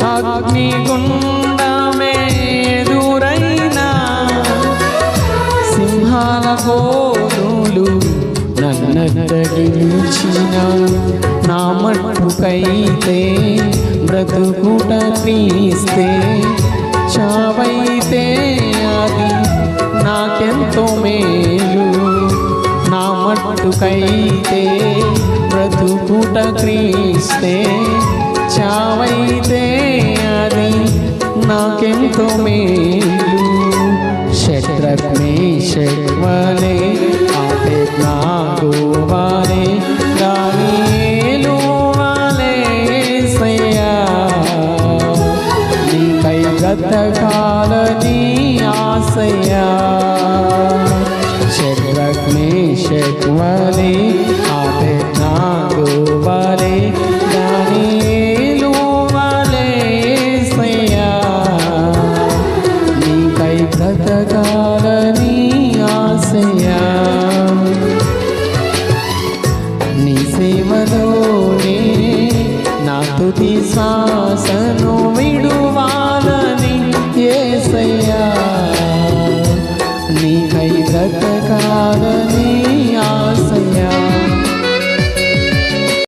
అగ్నిగుండమే ఎదురైనా సింహాల కోరులు నన్నట్టగించిన నా మట్టుకైతే బ్రతుకుట క్రీస్తే చావైతే అది నాకెంతో మేలు నా మట్టుకైతే బ్రతుకుట క్రీస్తే చావైతే అది నాకెంతో మేలు శత్రుఘ్న మేషక్ వలె అబేద్నెగో వలె దానియేలు వలె యేసయ్యా నీకై బ్రతకాలని ఆశయ్యా శత్రుఘ్న మేషక్ వలె అబేద్నెగో వలె దానియేలు వలె యేసయ్యా నీకై బ్రతకాలని ఆశయ్యా నీ సేవలోనే నా తుది శ్వాస